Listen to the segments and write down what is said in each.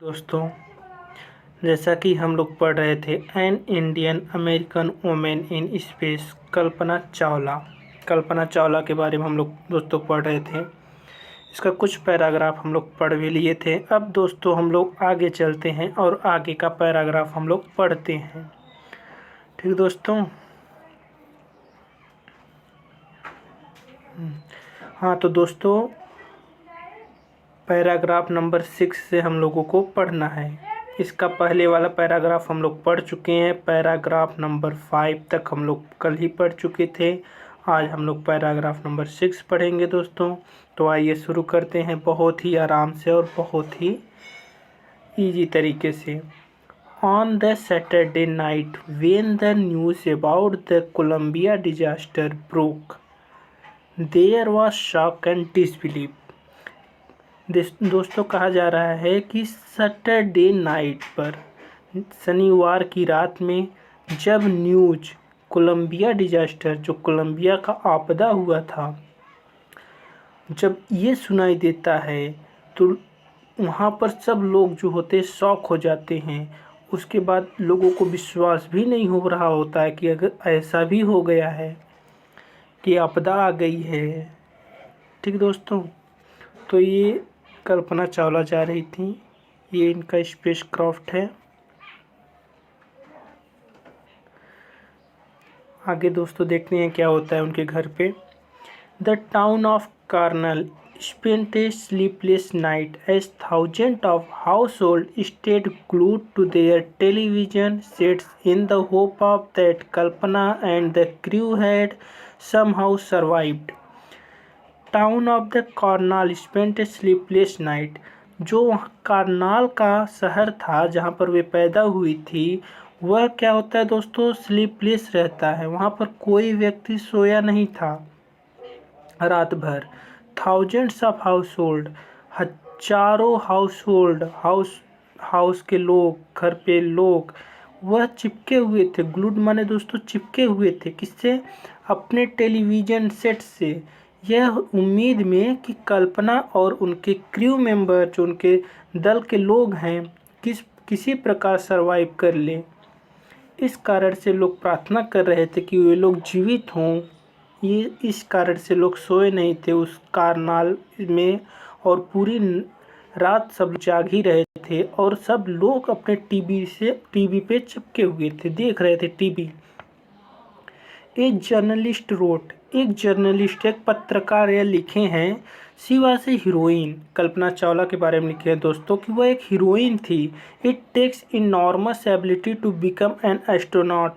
दोस्तों, जैसा कि हम लोग पढ़ रहे थे an Indian American women in space Kalpana Chawla के बारे में हम लोग दोस्तों पढ़ रहे थे। इसका कुछ पैराग्राफ हम लोग पढ़ भी लिए थे। अब दोस्तों हम लोग आगे चलते हैं और आगे का पैराग्राफ हम लोग पढ़ते हैं। ठीक दोस्तों। हाँ तो दोस्तों, पैराग्राफ नंबर 6 से हम लोगों को पढ़ना है। इसका पहले वाला पैराग्राफ हम लोग पढ़ चुके हैं। पैराग्राफ नंबर 5 तक हम लोग कल ही पढ़ चुके थे। आज हम लोग पैराग्राफ नंबर 6 पढ़ेंगे दोस्तों। तो आइए शुरू करते हैं बहुत ही आराम से और बहुत ही इजी तरीके से। On the Saturday night when the news about the Columbia disaster broke there was shock and disbelief. दोस्तों कहा जा रहा है कि सैटरडे नाइट पर, शनिवार की रात में, जब न्यूज़ कोलंबिया डिजास्टर, जो कोलंबिया का आपदा हुआ था, जब ये सुनाई देता है तो वहाँ पर सब लोग जो होते शॉक हो जाते हैं। उसके बाद लोगों को विश्वास भी नहीं हो रहा होता है कि अगर ऐसा भी हो गया है कि आपदा आ गई है। ठीक दोस्तों। तो ये कल्पना चावला जा रही थी। ये इनका स्पेस क्राफ्ट है। आगे दोस्तों देखते हैं क्या होता है उनके घर पे। The town of carnal spent a sleepless night as thousands of households stayed glued to their television sets in the hope of that Kalpana and the crew had somehow survived. Town of the Karnal spent a sleepless night. जो वहाँ कार्नाल का शहर था जहाँ पर वे पैदा हुई थी, वह क्या होता है दोस्तों, स्लीपलेस रहता है। वहाँ पर कोई व्यक्ति सोया नहीं था रात भर। थाउजेंड्स ऑफ हाउस होल्ड, हजारों हाउस के लोग, घर पे लोग, वह चिपके हुए थे। ग्लूड माने दोस्तों चिपके हुए थे। किससे? अपने टेलीविज़न सेट से, यह उम्मीद में कि कल्पना और उनके क्रू मेंबर, जो उनके दल के लोग हैं, किसी प्रकार सरवाइव कर लें। इस कारण से लोग प्रार्थना कर रहे थे कि वे लोग जीवित हों। ये इस कारण से लोग सोए नहीं थे उस कार्नाल में, और पूरी रात सब जाग ही रहे थे और सब लोग अपने टीवी पे चिपके हुए थे, देख रहे थे टीवी। एक जर्नलिस्ट रोट, एक पत्रकार यह लिखे हैं, शिवा से हीरोइन, कल्पना चावला के बारे में लिखे हैं दोस्तों कि वह एक हीरोइन थी। It takes enormous ability to become an astronaut.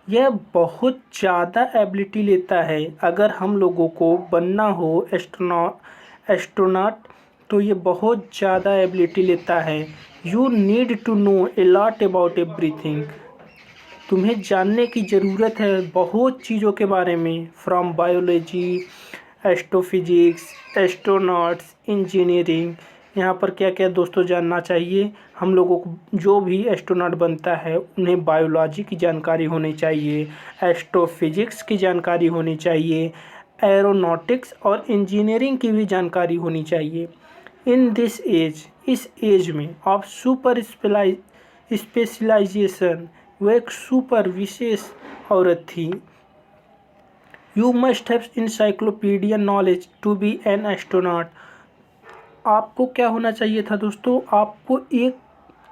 यह बहुत ज़्यादा एबिलिटी लेता है अगर हम लोगों को बनना हो एस्ट्रोनॉट, तो ये बहुत ज़्यादा एबिलिटी लेता है। You need to know a lot about everything. तुम्हें जानने की ज़रूरत है बहुत चीज़ों के बारे में। From biology, astrophysics, astronauts, engineering. यहाँ पर क्या क्या दोस्तों जानना चाहिए हम लोगों को? जो भी एस्ट्रोनॉट बनता है उन्हें बायोलॉजी की जानकारी होनी चाहिए, एस्ट्रोफिजिक्स की जानकारी होनी चाहिए, एरोनॉटिक्स और इंजीनियरिंग की भी जानकारी होनी चाहिए। इन दिस एज, इस एज में, ऑफ सुपर स्पेशलाइजेशन, वह एक सुपर विशेष औरत थी। You must have encyclopedia knowledge to be an astronaut. आपको क्या होना चाहिए था दोस्तों? आपको एक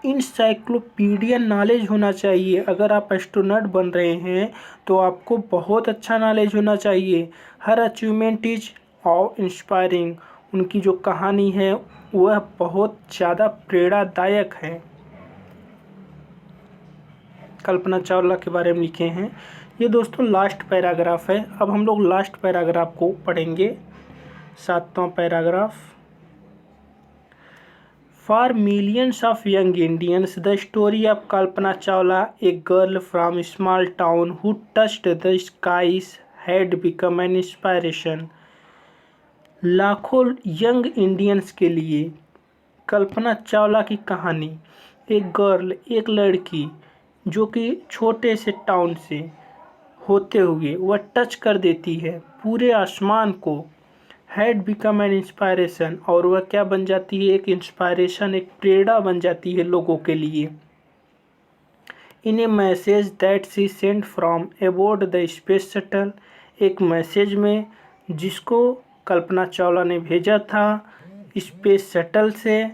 इंसाइक्लोपीडिया नॉलेज होना चाहिए। अगर आप एस्ट्रोनॉट बन रहे हैं तो आपको बहुत अच्छा नॉलेज होना चाहिए। हर अचीवमेंट इज ऑफ इंस्पायरिंग। उनकी जो कहानी है वह बहुत ज़्यादा प्रेरणादायक है। कल्पना चावला के बारे में लिखे हैं। ये दोस्तों लास्ट पैराग्राफ है। अब हम लोग लास्ट पैराग्राफ को पढ़ेंगे, 7वां पैराग्राफ। For millions of young Indians the story of Kalpana Chawla, a girl from small town who touched the skies, had become an inspiration. लाखों यंग इंडियंस के लिए कल्पना चावला की कहानी, एक गर्ल, एक लड़की जो कि छोटे से टाउन से होते हुए वह टच कर देती है पूरे आसमान को, हैड बिकम एन इंस्पायरेशन, और वह क्या बन जाती है, एक इंस्पायरेशन, एक प्रेरणा बन जाती है लोगों के लिए। In a message that she send from aboard the space shuttle, एक मैसेज में जिसको कल्पना चावला ने भेजा था स्पेस शटल से,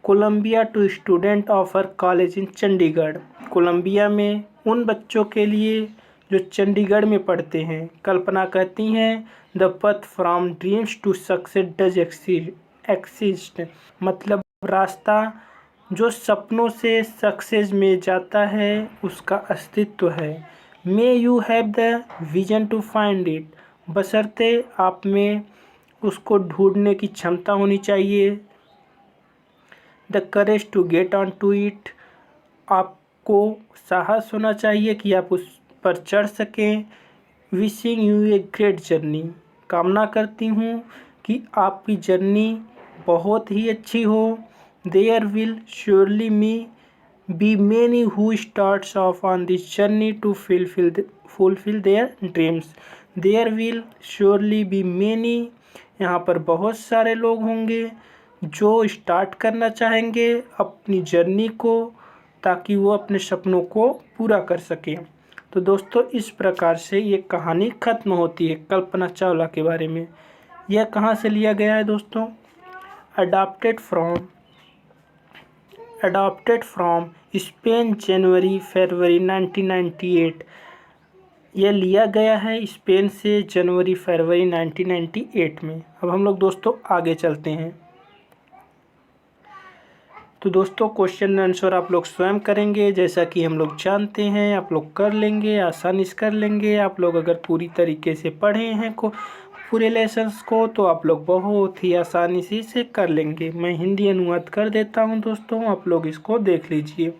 Columbia to student of her college in Chandigarh, Columbia में उन बच्चों के लिए जो चंडीगढ़ में पढ़ते हैं। कल्पना कहती हैं the path from dreams to success does exist, मतलब रास्ता जो सपनों से सक्सेस में जाता है उसका अस्तित्व है। May you have the vision to find it, बशर्ते आप में उसको ढूंढने की क्षमता होनी चाहिए। The courage to get on to it, आपको साहस होना चाहिए कि आप उस पर चढ़ सकें। Wishing U a great journey, कामना करती हूँ कि आपकी जर्नी बहुत ही अच्छी हो। There will surely be many who starts off on this journey to fulfil their dreams. There will surely be many, यहाँ पर बहुत सारे लोग होंगे जो स्टार्ट करना चाहेंगे अपनी जर्नी को, ताकि वो अपने सपनों को पूरा कर सकें। तो दोस्तों इस प्रकार से ये कहानी ख़त्म होती है कल्पना चावला के बारे में। यह कहाँ से लिया गया है दोस्तों, अडॉप्टेड फ्रॉम स्पेन जनवरी फरवरी 1998, यह लिया गया है स्पेन से जनवरी फरवरी 1998 में। अब हम लोग दोस्तों आगे चलते हैं। तो दोस्तों क्वेश्चन आंसर आप लोग स्वयं करेंगे, जैसा कि हम लोग जानते हैं आप लोग कर लेंगे, आसानी से कर लेंगे। आप लोग अगर पूरी तरीके से पढ़े हैं पूरे लेसन्स को तो आप लोग बहुत ही आसानी से इसे कर लेंगे। मैं हिंदी अनुवाद कर देता हूं दोस्तों, आप लोग इसको देख लीजिए।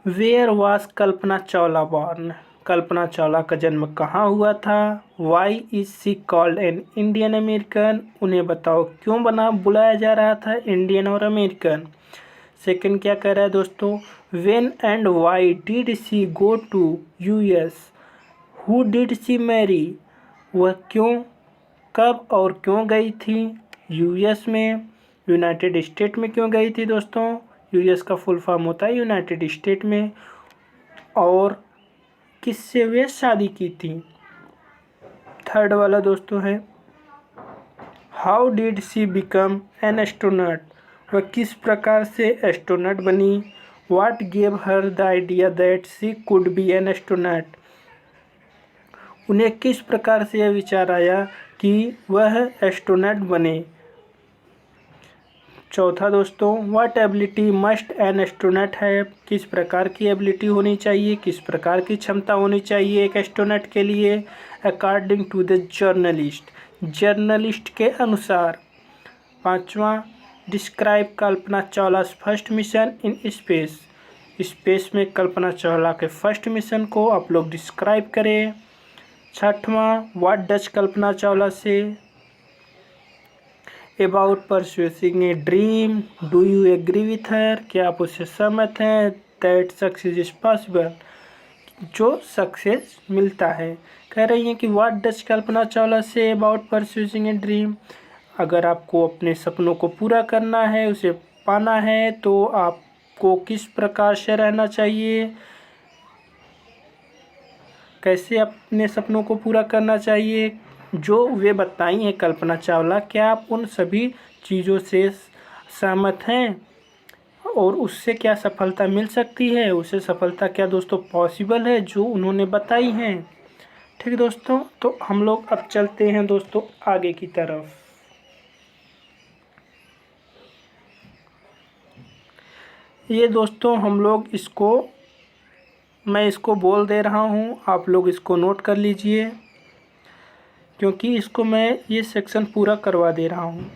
Where was Kalpana Chawla born, Kalpana Chawla का जन्म कहाँ हुआ था। Why is she called an Indian American, उन्हें बताओ क्यों बुलाया जा रहा था इंडियन और अमेरिकन। सेकंड क्या कह रहा है दोस्तों, when and why did she go to US, who did she marry, वह क्यों, कब और क्यों गई थी यूएस में, यूनाइटेड स्टेट में क्यों गई थी दोस्तों। यूएस का फुल फॉर्म होता है यूनाइटेड स्टेट में। और किससे वे शादी की थी। थर्ड वाला दोस्तों है how did she become an astronaut, वह किस प्रकार से एस्ट्रोनॉट बनी। What gave her the idea that she could be an astronaut, उन्हें किस प्रकार से यह विचार आया कि वह एस्ट्रोनॉट बने। चौथा दोस्तों what ability must an astronaut है, किस प्रकार की एबिलिटी होनी चाहिए, किस प्रकार की क्षमता होनी चाहिए एक एस्ट्रोनॉट के लिए। अकॉर्डिंग टू द जर्नलिस्ट के अनुसार। पांचवा describe Kalpana Chawla's first mission in space, space में कल्पना चावला के फर्स्ट मिशन को आप लोग डिस्क्राइब करें। छठवां what does Kalpana Chawla say about pursuing a dream, do you agree with her, क्या आप उससे सहमत हैं। दैट सक्सेस इज पॉसिबल, जो सक्सेस मिलता है। कह रही हैं कि what does Kalpana Chawla say about pursuing a dream, अगर आपको अपने सपनों को पूरा करना है, उसे पाना है, तो आपको किस प्रकार से रहना चाहिए, कैसे अपने सपनों को पूरा करना चाहिए, जो वे बताई हैं कल्पना चावला। क्या आप उन सभी चीज़ों से सहमत हैं और उससे क्या सफलता मिल सकती है, उससे सफलता क्या दोस्तों पॉसिबल है जो उन्होंने बताई हैं। ठीक दोस्तों, तो हम लोग अब चलते हैं दोस्तों आगे की तरफ। ये दोस्तों हम लोग मैं इसको बोल दे रहा हूँ, आप लोग इसको नोट कर लीजिए, क्योंकि इसको मैं ये सेक्शन पूरा करवा दे रहा हूँ।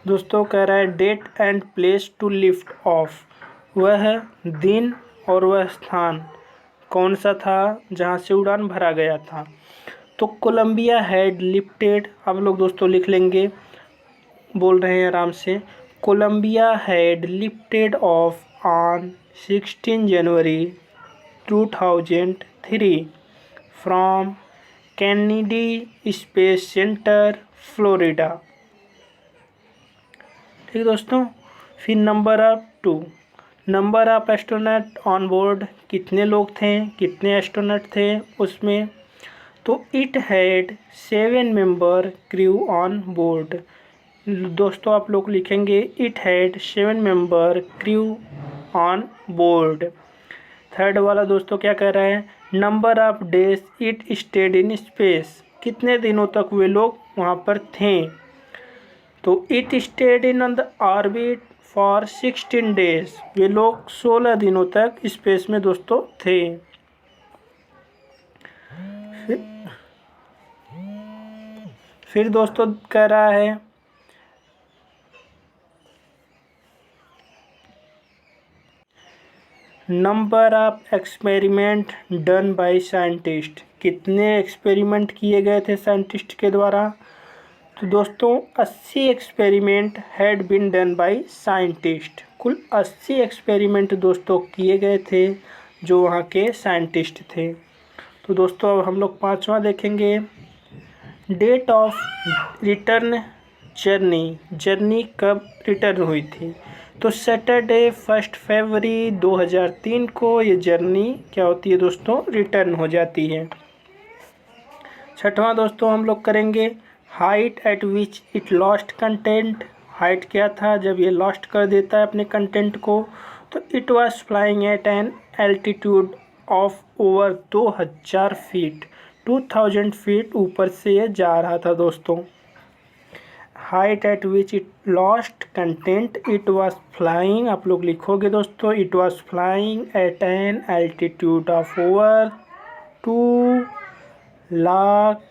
दोस्तों कह रहा है date and place to lift off, वह दिन और वह स्थान कौन सा था जहाँ से उड़ान भरा गया था। तो कोलंबिया हैड लिफ्टेड, आप लोग दोस्तों लिख लेंगे, बोल रहे हैं आराम से। Columbia had lifted off on 16 January 2003 from Kennedy Space Center Florida. ठीक दोस्तों। फिर number of 2, number of astronaut on board, कितने लोग थे, कितने एस्ट्रोनॉट थे उसमें, तो it had 7 member crew on board. दोस्तों आप लोग लिखेंगे it had 7 member crew on board. Third वाला दोस्तों क्या कह रहा है, number of days it stayed in space, कितने दिनों तक वे लोग वहाँ पर थे, तो it stayed in the orbit for 16 days, वे लोग 16 दिनों तक स्पेस में दोस्तों थे। फिर दोस्तों कह रहा है number of experiment done by scientist, कितने एक्सपेरिमेंट किए गए थे साइंटिस्ट के द्वारा, तो दोस्तों 80 experiment had been done by scientist, कुल 80 एक्सपेरिमेंट दोस्तों किए गए थे जो वहाँ के साइंटिस्ट थे। तो दोस्तों अब हम लोग पांचवा देखेंगे, डेट ऑफ रिटर्न जर्नी कब रिटर्न हुई थी, तो सैटरडे 1 फरवरी 2003 को ये जर्नी क्या होती है दोस्तों, रिटर्न हो जाती है। छठवां दोस्तों हम लोग करेंगे height eight which it lost content, height क्या था जब ये लॉस्ट कर देता है अपने कंटेंट को, तो it was flying eight an altitude of over 2000 feet, 2000 feet ऊपर से ये जा रहा था दोस्तों। Height eight which it lost content, it was flying, आप लोग लिखोगे दोस्तों it was flying eight an altitude of over 2 lakh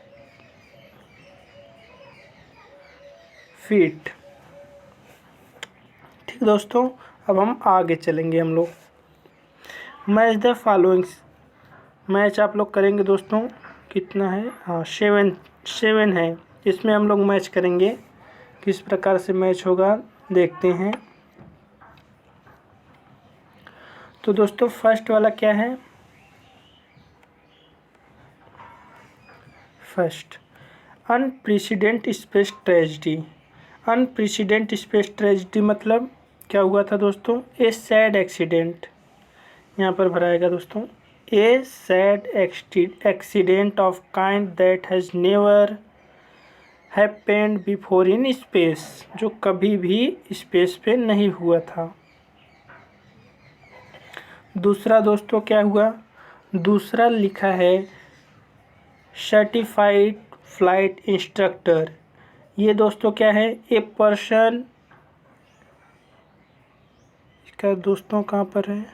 feet. ठीक दोस्तों, अब हम आगे चलेंगे। हम लोग मैच द फॉलोइंग, मैच आप लोग करेंगे दोस्तों, कितना है, हाँ 7 है, इसमें हम लोग मैच करेंगे, किस प्रकार से मैच होगा देखते हैं। तो दोस्तों फर्स्ट वाला क्या है, first unprecedented space tragedy, unprecedented space tragedy मतलब क्या हुआ था दोस्तों, ए सैड एक्सीडेंट, यहाँ पर भराएगा दोस्तों, a sad accident of kind that has never happened before in space, जो कभी भी स्पेस पे नहीं हुआ था। दूसरा दोस्तों क्या हुआ, दूसरा लिखा है सर्टिफाइड फ्लाइट इंस्ट्रक्टर, ये दोस्तों क्या है, ए पर्सन, इसका दोस्तों कहाँ पर है,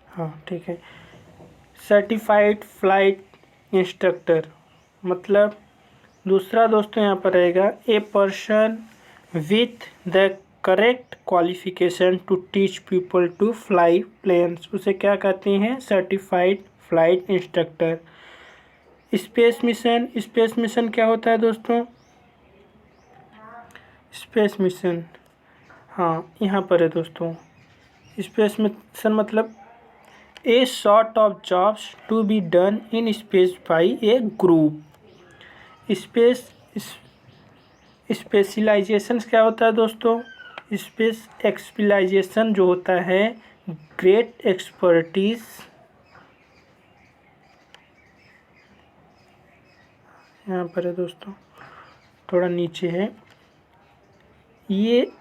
हाँ ठीक है, सर्टिफाइड फ्लाइट इंस्ट्रक्टर मतलब दूसरा दोस्तों यहाँ पर रहेगा a person with the correct qualification to teach people to fly planes, उसे क्या कहते हैं, certified flight instructor. Space mission क्या होता है दोस्तों, स्पेस मिशन, हाँ यहाँ पर है दोस्तों, स्पेस मिशन मतलब a sort of jobs to be done in space by a group. Specialization क्या होता है दोस्तों, स्पेस एक्सपेलाइजेशन जो होता है ग्रेट एक्सपर्टीज, यहाँ पर है दोस्तों, थोड़ा नीचे है, ये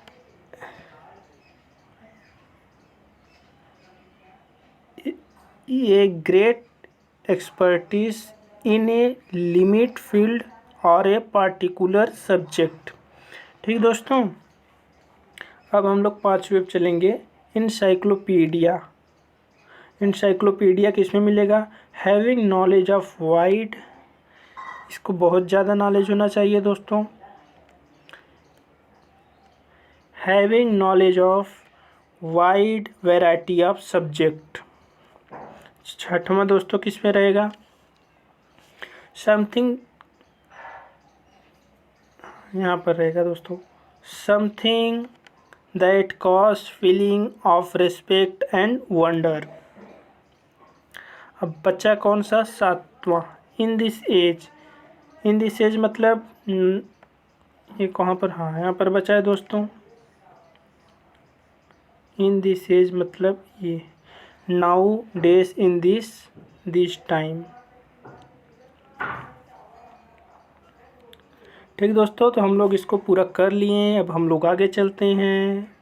great expertise in a limit field और ए पार्टिकुलर सब्जेक्ट। ठीक दोस्तों, अब हम लोग पाँचवें पे चलेंगे, इंसाइक्लोपीडिया। इंसाइक्लोपीडिया किस में मिलेगा, हैविंग नॉलेज ऑफ वाइड, इसको बहुत ज़्यादा नॉलेज होना चाहिए दोस्तों, having knowledge of wide variety of subject. छठवां दोस्तों किस में रहेगा, समथिंग, यहाँ पर रहेगा दोस्तों, something that cause feeling of respect and wonder. अब बच्चा कौन सा, सातवां in this age, in this age मतलब ये कहाँ पर, हाँ यहाँ पर बचा है दोस्तों। इन दिस एज मतलब ये now days in this time. ठीक दोस्तों, तो हम लोग इसको पूरा कर लिए। अब हम लोग आगे चलते हैं।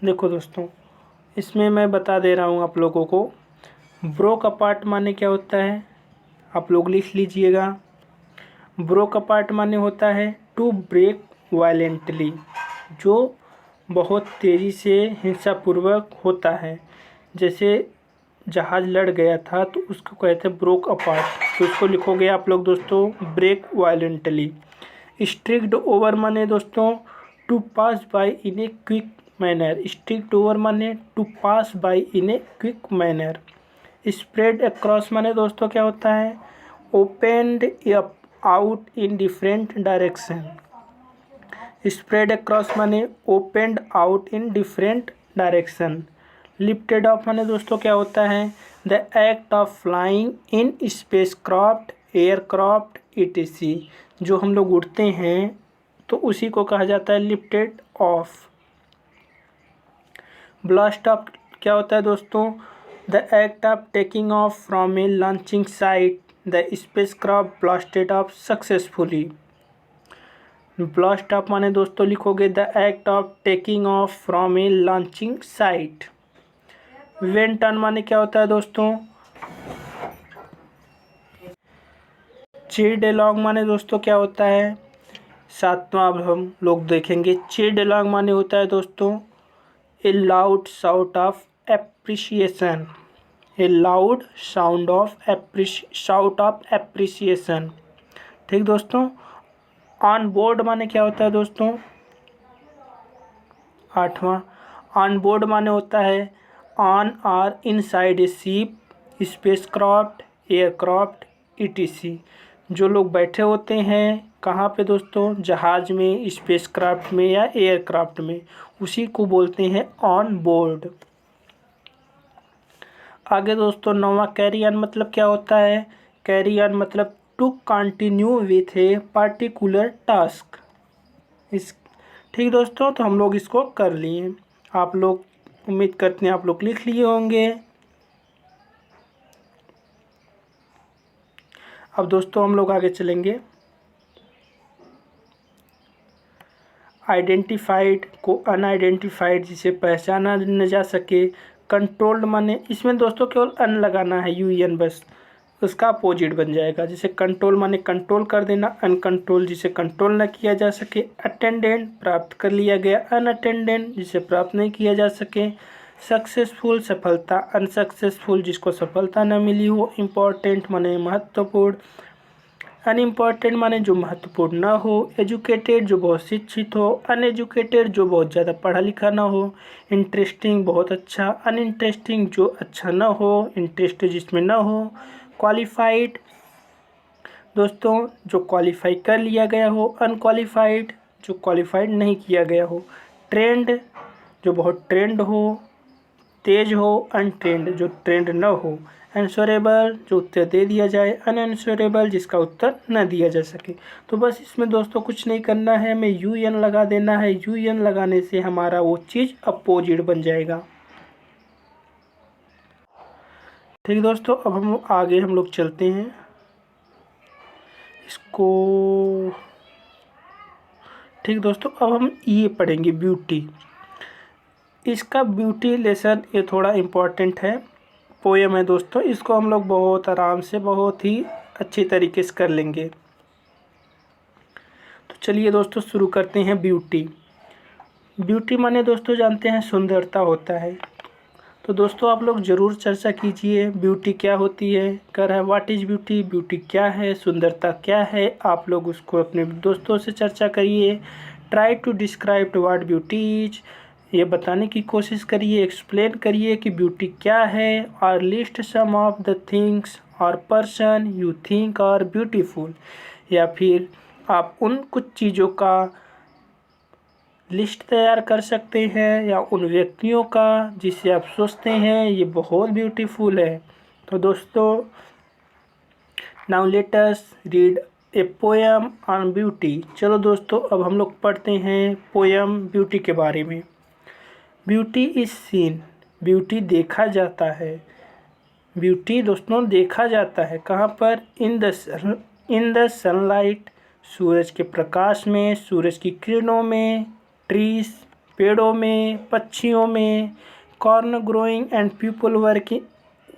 देखो दोस्तों, इसमें मैं बता दे रहा हूँ आप लोगों को, ब्रोक अपार्ट माने क्या होता है, आप लोग लिख लीजिएगा। ब्रोक अपार्ट माने होता है टू ब्रेक वायलेंटली, जो बहुत तेज़ी से हिंसापूर्वक होता है। जैसे जहाज़ लड़ गया था तो उसको कहते हैं ब्रोक अपार्ट, तो उसको लिखोगे आप लोग दोस्तों ब्रेक वायलेंटली। स्ट्रिक्ड ओवर माने दोस्तों to pass by in a quick manner, strict over माने to pass by in a quick manner. Spread across माने दोस्तों क्या होता है, opened out in different direction. Spread across माने opened out in different direction. Lifted off माने दोस्तों क्या होता है, the act of flying in spacecraft, aircraft etc, जो हम लोग उड़ते हैं तो उसी को कहा जाता है लिफ्टेड ऑफ। ब्लास्ट ऑफ क्या होता है दोस्तों, the act of taking of from A launching site, the spacecraft blasted of successfully. Blast of माने दोस्तों लिखोगे the act of taking of from A launching site. Went on माने क्या होता है दोस्तों, चीड अलोंग माने दोस्तों क्या होता है, सातवां अब हम लोग देखेंगे। चीड अलोंग माने होता है दोस्तों a loud shout of appreciation, a loud sound of shout of appreciation. ठीक दोस्तों। ऑन बोर्ड माने क्या होता है दोस्तों, आठवां। ऑन बोर्ड माने होता है on or inside a ship, spacecraft, aircraft etc, जो लोग बैठे होते हैं कहाँ पे दोस्तों, जहाज़ में, स्पेसक्राफ्ट में या एयरक्राफ्ट में, उसी को बोलते हैं ऑन बोर्ड। आगे दोस्तों नौवां कैरी ऑन मतलब क्या होता है, कैरी ऑन मतलब to continue with a particular task. इस ठीक दोस्तों, तो हम लोग इसको कर लिए। आप लोग उम्मीद करते हैं आप लोग लिख लिए होंगे। अब दोस्तों हम लोग आगे चलेंगे। आइडेंटिफाइड को अनआइडेंटिफाइड जिसे पहचाना न जा सके। कंट्रोल्ड माने इसमें दोस्तों केवल अन लगाना है, UN बस, उसका अपोजिट बन जाएगा। जैसे कंट्रोल माने कंट्रोल कर देना, अनकंट्रोल जिसे कंट्रोल न किया जा सके। अटेंडेंट प्राप्त कर लिया गया, अनअटेंडेंट जिसे प्राप्त नहीं किया जा सके। सक्सेसफुल सफलता, अनसक्सेसफुल जिसको सफलता न मिली हो। इम्पोर्टेंट माने महत्वपूर्ण, अनइम्पॉर्टेंट माने जो महत्वपूर्ण न हो। एजुकेटेड जो बहुत शिक्षित हो, अनएजुकेटेड जो बहुत ज़्यादा पढ़ा लिखा ना हो। इंटरेस्टिंग बहुत अच्छा, अनइंटरेस्टिंग जो अच्छा न हो, इंटरेस्ट जिसमें न हो। क्वालिफाइड दोस्तों जो क्वालिफाई कर लिया गया हो, अनक्वालिफाइड जो क्वालिफाइड नहीं किया गया हो। ट्रेंड जो बहुत ट्रेंड हो, तेज हो, अनट्रेंड जो ट्रेंड न हो। आंसरेबल जो उत्तर दे दिया जाए, अनआंसरेबल जिसका उत्तर न दिया जा सके। तो बस इसमें दोस्तों कुछ नहीं करना है, हमें UN लगा देना है। UN लगाने से हमारा वो चीज़ अपोजिट बन जाएगा। ठीक दोस्तों, अब हम आगे हम लोग चलते हैं इसको। ठीक दोस्तों, अब हम ये पढ़ेंगे ब्यूटी। इसका ब्यूटी लेसन ये थोड़ा इम्पोर्टेंट है, पोएम है दोस्तों। इसको हम लोग बहुत आराम से, बहुत ही अच्छी तरीके से कर लेंगे। तो चलिए दोस्तों शुरू करते हैं। ब्यूटी, ब्यूटी माने दोस्तों जानते हैं सुंदरता होता है। तो दोस्तों आप लोग ज़रूर चर्चा कीजिए ब्यूटी क्या होती है। कर है व्हाट इज़ ब्यूटी, ब्यूटी क्या है, सुंदरता क्या है। आप लोग उसको अपने दोस्तों से चर्चा करिए। Try to describe what beauty is, ये बताने की कोशिश करिए, एक्सप्लेन करिए कि ब्यूटी क्या है। और list some of the things और person you think are beautiful, या फिर आप उन कुछ चीज़ों का लिस्ट तैयार कर सकते हैं या उन व्यक्तियों का जिसे आप सोचते हैं ये बहुत ब्यूटीफुल है। तो दोस्तों, now let us read a poem on beauty. चलो दोस्तों, अब हम लोग पढ़ते हैं पोएम ब्यूटी के बारे में। ब्यूटी इज सीन, ब्यूटी देखा जाता है। ब्यूटी दोस्तों देखा जाता है कहाँ पर? इन द सनलाइट, सूरज के प्रकाश में, सूरज की किरणों में, ट्रीज, पेड़ों में, पक्षियों में, corn growing and people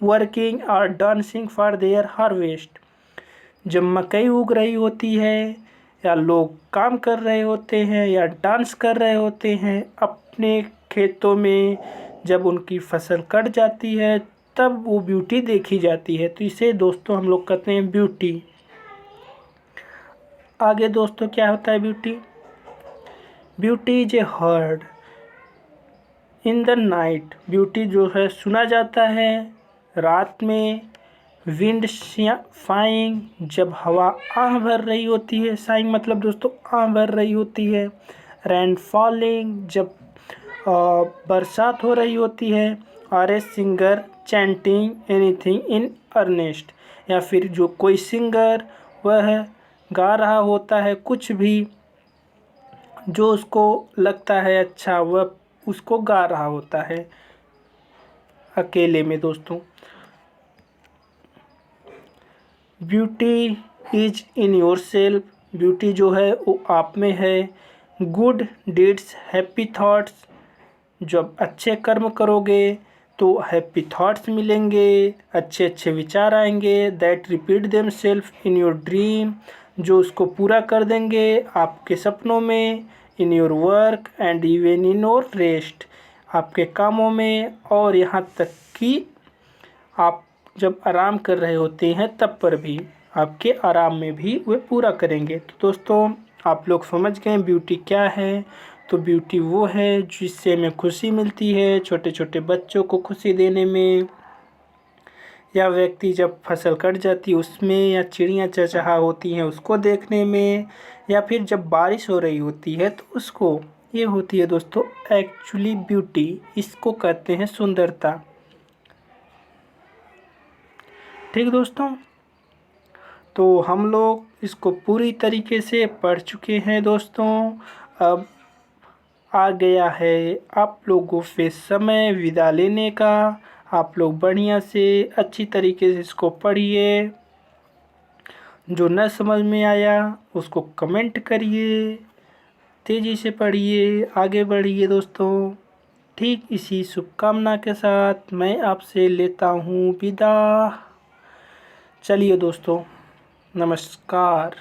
working और डांसिंग फॉर देयर हार्वेस्ट। जब मकई उग रही होती है या लोग काम कर रहे होते हैं या डांस कर रहे होते हैं अपने खेतों में, जब उनकी फसल कट जाती है तब वो ब्यूटी देखी जाती है। तो इसे दोस्तों हम लोग कहते हैं ब्यूटी। आगे दोस्तों क्या होता है beauty? Beauty is a heard in the night, beauty जो है सुना जाता है रात में। विंड फाइंग, जब हवा आह भर रही होती है। साइंग मतलब दोस्तों आह भर रही होती है। रेन फॉलिंग, जब बरसात हो रही होती है। और a singer chanting anything in earnest, या फिर जो कोई सिंगर वह गा रहा होता है कुछ भी जो उसको लगता है अच्छा, वह उसको गा रहा होता है अकेले में दोस्तों। Beauty is in your self, beauty जो है वो आप में है। गुड डीड्स हैप्पी थॉट्स, जब अच्छे कर्म करोगे तो हैप्पी थॉट्स मिलेंगे, अच्छे अच्छे विचार आएंगे। That repeat them self in your dream, जो उसको पूरा कर देंगे आपके सपनों में। In your work and even in your rest, आपके कामों में और यहाँ तक कि आप जब आराम कर रहे होते हैं तब पर भी, आपके आराम में भी वे पूरा करेंगे। तो दोस्तों, आप लोग समझ गए ब्यूटी क्या है। तो ब्यूटी वो है जिससे हमें खुशी मिलती है, छोटे छोटे बच्चों को खुशी देने में, या व्यक्ति जब फसल कट जाती है उसमें, या चिड़ियाँ चहचहा होती हैं उसको देखने में, या फिर जब बारिश हो रही होती है तो उसको। ये होती है दोस्तों एक्चुअली ब्यूटी, इसको कहते हैं सुंदरता। ठीक दोस्तों, तो हम लोग इसको पूरी तरीके से पढ़ चुके हैं दोस्तों। अब आ गया है आप लोगों पे समय विदा लेने का। आप लोग बढ़िया से अच्छी तरीके से इसको पढ़िए। जो न समझ में आया उसको कमेंट करिए, तेज़ी से पढ़िए, आगे बढ़िए दोस्तों। ठीक इसी शुभकामना के साथ मैं आपसे लेता हूँ विदा। चलिए दोस्तों, नमस्कार।